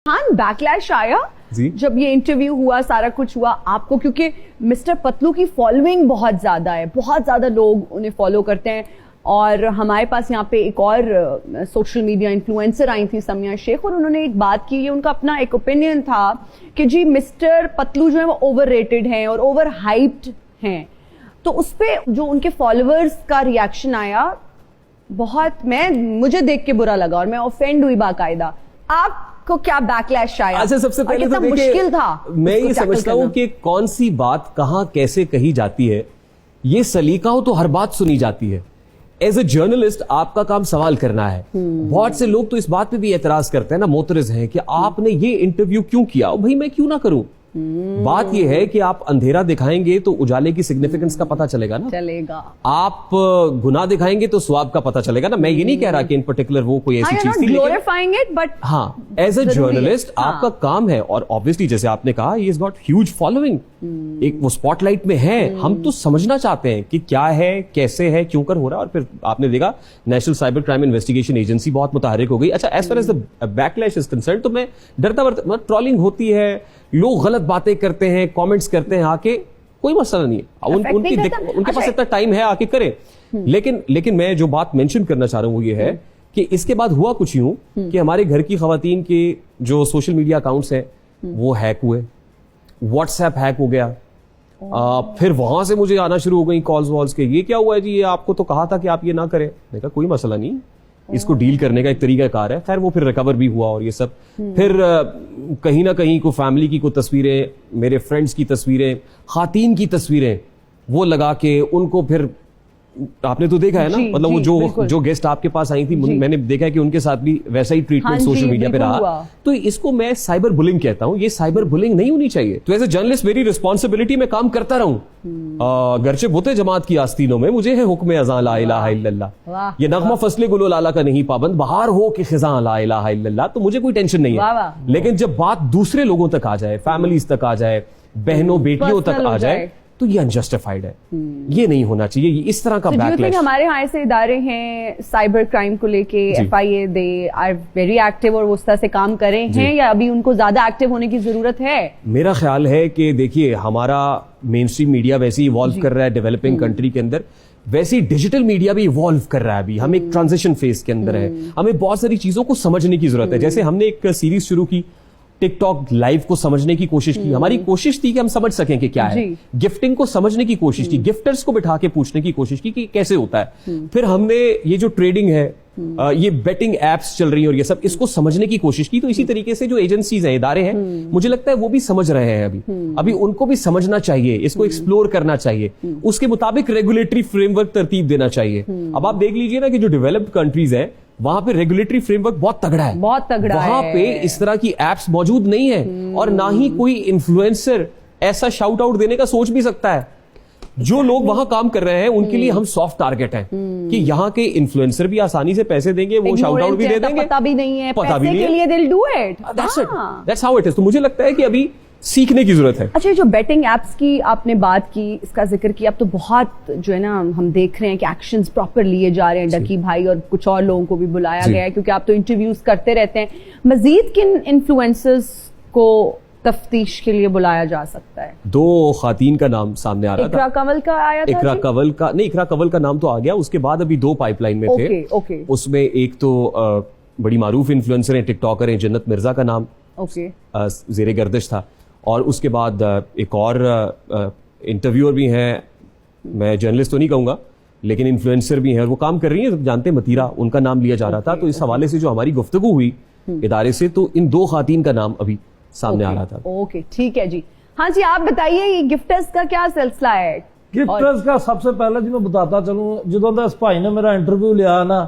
हाँ बैकलैश आया जब ये इंटरव्यू हुआ, सारा कुछ हुआ आपको, क्योंकि मिस्टर पतलू की फॉलोइंग बहुत ज्यादा है, बहुत ज्यादा लोग उन्हें फॉलो करते हैं. और हमारे पास यहाँ पे एक और सोशल मीडिया इन्फ्लुएंसर आई थी समिया शेख, और उन्होंने एक बात की, ये उनका अपना एक ओपिनियन था कि जी मिस्टर पतलू जो है वो ओवररेटेड हैं और ओवर हाइप्ड हैं. तो उस पे जो उनके फॉलोअर्स का रिएक्शन आया बहुत, मुझे देख के बुरा लगा और मैं ऑफेंड हुई बाकायदा. आपको क्या बैकलैश आया? अच्छा, सबसे पहले तो मुश्किल था. मैं ये समझता हूं कि कौन सी बात कहां कैसे कही जाती है, ये सलीका हो तो हर बात सुनी जाती है. एज ए जर्नलिस्ट आपका काम सवाल करना है. बहुत से लोग तो इस बात पे भी एतराज करते हैं ना, मोतरज हैं कि आपने ये इंटरव्यू क्यों किया. भाई मैं क्यों ना करूं. बात यह है कि आप अंधेरा दिखाएंगे तो उजाले की सिग्निफिकेंस का पता चलेगा ना. चलेगा. आप गुनाह दिखाएंगे तो स्वाब का पता चलेगा ना. मैं ये नहीं कह रहा कि इन पर्टिकुलर वो कोई ऐसी चीज थी, ग्लोरीफाइंग इट, बट हाँ एज ए जर्नलिस्ट आपका काम है. और ऑब्वियसली जैसे आपने कहा, he is got huge following, एक वो स्पॉटलाइट में है. हम तो समझना चाहते हैं कि क्या है, कैसे है, क्यों कर हो रहा है. और फिर आपने देखा national cyber crime investigation agency बहुत मुतहरिक हो गई. अच्छा, as far as the backlash is concern, तो मैं डरता ट्रॉलिंग होती है, लोग गलत बातें करते हैं, कमेंट्स करते हैं आके, कोई मसला नहीं है. उनके पास इतना टाइम है, आके करें. लेकिन मैं जो बात मेंशन करना चाह रहा हूं वो ये है कि इसके बाद हुआ कुछ यूं कि हमारे घर की खवातीन के जो सोशल मीडिया अकाउंट्स हैं वो हैक हुए, व्हाट्सएप हैक हो गया. फिर वहां से मुझे आना शुरू हो गई कॉल्स वॉल्स के, ये क्या हुआ है जी, ये आपको तो कहा था कि आप ये ना करें. मैंने कहा कोई मसला नहीं, इसको डील करने का एक तरीका कार है. खैर वो फिर रिकवर भी हुआ और ये सब. फिर कहीं ना कहीं को फैमिली की कोई तस्वीरें, मेरे फ्रेंड्स की तस्वीरें, खातीन की तस्वीरें वो लगा के उनको फिर आपने तो देखा है ना, मतलब वो जो गेस्ट आपके पास आई थी, मैंने देखा है कि उनके साथ भी वैसा ही ट्रीटमेंट सोशल मीडिया पे रहा. तो इसको मैं साइबर बुलिंग कहता हूं. ये साइबर बुलिंग नहीं होनी चाहिए. तो एज ए जर्नलिस्ट मेरी रिस्पॉन्सिबिलिटी में काम करता रहूं. गरचे बुते जमात की आस्तीनों में मुझे है हुक्म अज़ां ला इलाहा इल्लल्लाह. ये नगमा फसले गुलो लाला का नहीं पाबंद, बहार हो कि खिज़ां ला इलाहा इल्लल्लाह. तो मुझे कोई टेंशन नहीं है. लेकिन जब बात दूसरे लोगों तक आ जाए, फैमिलीज तक आ जाए, बहनों बेटियों तक आ जाए, तो ये अनजस्टिफाइड है. ये नहीं होना चाहिए. ये इस तरह का बैकलैश. हमारे यहाँ ऐसे इदारे हैं साइबर क्राइम को लेके, FIA they are very active और वो उस तरह से काम कर रहे हैं, या अभी उनको ज्यादा एक्टिव होने की जरूरत है? मेरा ख्याल है कि देखिए, हमारा मेन स्ट्रीम मीडिया वैसे ही इवॉल्व कर रहा है डेवलपिंग कंट्री के अंदर, वैसे ही डिजिटल मीडिया भी इवॉल्व कर रहा है. अभी हम एक ट्रांजिशन फेज के अंदर है. हमें बहुत सारी चीजों को समझने की जरूरत है. जैसे हमने एक सीरीज शुरू की टिकटॉक लाइव को समझने की कोशिश की. हमारी कोशिश थी कि हम समझ सकें कि क्या है. गिफ्टिंग को समझने की कोशिश की, गिफ्टर्स को बिठा के पूछने की कोशिश की कि कैसे होता है. फिर हमने ये जो ट्रेडिंग है, ये बेटिंग एप्स चल रही है और ये सब, इसको समझने की कोशिश की. तो इसी तरीके से जो एजेंसीज हैं, इदारे हैं, मुझे लगता है वो भी समझ रहे हैं. अभी उनको भी समझना चाहिए, इसको एक्सप्लोर करना चाहिए, उसके मुताबिक रेगुलेटरी फ्रेमवर्क तरतीब देना चाहिए. अब आप देख लीजिए ना कि जो डेवलप्ड कंट्रीज है वहां पे रेगुलेटरी फ्रेमवर्क बहुत तगड़ा है. वहां पे इस तरह की एप्स मौजूद नहीं है, और ना ही कोई इन्फ्लुएंसर ऐसा शाउट आउट देने का सोच भी सकता है. जो लोग वहां काम कर रहे हैं उनके लिए हम सॉफ्ट टारगेट हैं कि यहाँ के इन्फ्लुएंसर भी आसानी से पैसे देंगे, वो शाउट आउट भी दे देंगे, पता भी नहीं है, पता भी नहीं है, they'll do it. That's how it is. तो मुझे लगता है कि अभी सीखने की जरूरत है. अच्छा, जो बेटिंग एप्स की आपने बात की, इसका जिक्र किया, अब तो बहुत जो है ना हम देख रहे हैं कि एक्शंस प्रॉपर लिए जा रहे हैं. डकी भाई और कुछ और लोगों को भी बुलाया गया है, क्योंकि आप तो इंटरव्यूज करते रहते हैं. मजीद किन इन्फ्लुएंसर्स को तफ्तीश के लिए बुलाया जा सकता है? 2 खातीन का नाम सामने आ रहा था. इकरा कंवल का आया था. इकरा कंवल का नाम तो आ गया. उसके बाद अभी 2 पाइपलाइन में थे. उसमें एक तो बड़ी मारूफ इन्फ्लुएंसर है, टिकटॉकर है, जन्नत मिर्जा का नाम ज़ेरे गर्दिश था. और उसके बाद एक और इंटरव्यूअर भी हैं, मैं जर्नलिस्ट तो नहीं कहूंगा, लेकिन इन्फ्लुएंसर भी हैं, वो काम कर रही हैं, जानते मतीरा, उनका नाम लिया जा रहा था. तो इस हवाले से जो हमारी गुफ्तगू हुई इदारे से, तो इन 2 खातीन का नाम अभी सामने आ रहा था. ओके, ठीक है जी. हाँ जी, आप बताइए ये गिफ्टर्स का क्या सिलसिला है? गिफ्टर्स का सबसे पहले जी मैं बताता चलूं, ਜਦੋਂ ਦਾ इस भाई ने मेरा इंटरव्यू लिया ना,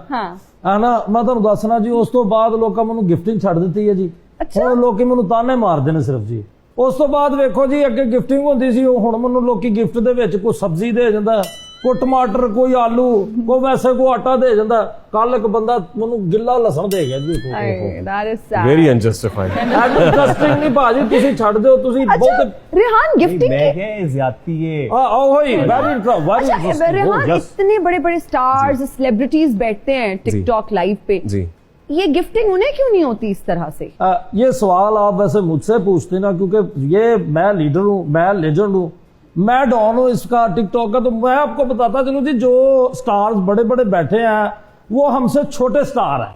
मैं ਤੁਹਾਨੂੰ ਦੱਸਣਾ ਜੀ, ਉਸ ਤੋਂ ਬਾਅਦ ਲੋਕਾਂ ਮੈਨੂੰ ਗਿਫਟਿੰਗ ਛੱਡ ਦਿੱਤੀ ਹੈ ਜੀ. ਹੁਣ ਲੋਕੀ ਮੈਨੂੰ ਤਾਨੇ ਮਾਰਦੇ ਨੇ ਸਿਰਫ ਜੀ. ਉਸ ਤੋਂ ਬਾਅਦ ਵੇਖੋ ਜੀ, ਅੱਗੇ ਗਿਫਟਿੰਗ ਹੁੰਦੀ ਸੀ, ਹੁਣ ਮੈਨੂੰ ਲੋਕੀ ਗਿਫਟ ਦੇ ਵਿੱਚ ਕੋਈ ਸਬਜ਼ੀ ਦੇ ਜਾਂਦਾ, ਕੋਈ ਟਮਾਟਰ, ਕੋਈ ਆਲੂ, ਕੋਈ ਵੈਸੇ ਕੋਈ ਆਟਾ ਦੇ ਜਾਂਦਾ. ਕੱਲ ਇੱਕ ਬੰਦਾ ਮੈਨੂੰ ਗਿੱਲਾ ਲਸਣ ਦੇ ਗਿਆ ਜੀ. ਵੈਰੀ ਅਨਜਸਟੀਫਾਈਡ. ਇੰਟਰਸਟਿੰਗ ਨਹੀਂ ਭਾਜੀ, ਤੁਸੀਂ ਛੱਡ ਦਿਓ. ਤੁਸੀਂ ਬਹੁਤ रेहान गिफ्टिंग में ज्यादती है. रेहान, इतने बड़े बड़े स्टार्स, सेलिब्रिटीज बैठते हैं टिकटॉक लाइव पे. یہ گفٹنگ انہیں کیوں نہیں ہوتی اس طرح سے؟ یہ سوال آپ ویسے مجھ سے پوچھتے نا، کیونکہ یہ میں لیڈر ہوں، میں لیجنڈ ہوں، میں ڈان ہوں اس کا ٹک ٹاک کا، تو میں آپ کو بتاتا چلوں جی جو سٹارز بڑے بڑے بیٹھے ہیں وہ ہم سے چھوٹے سٹار ہیں.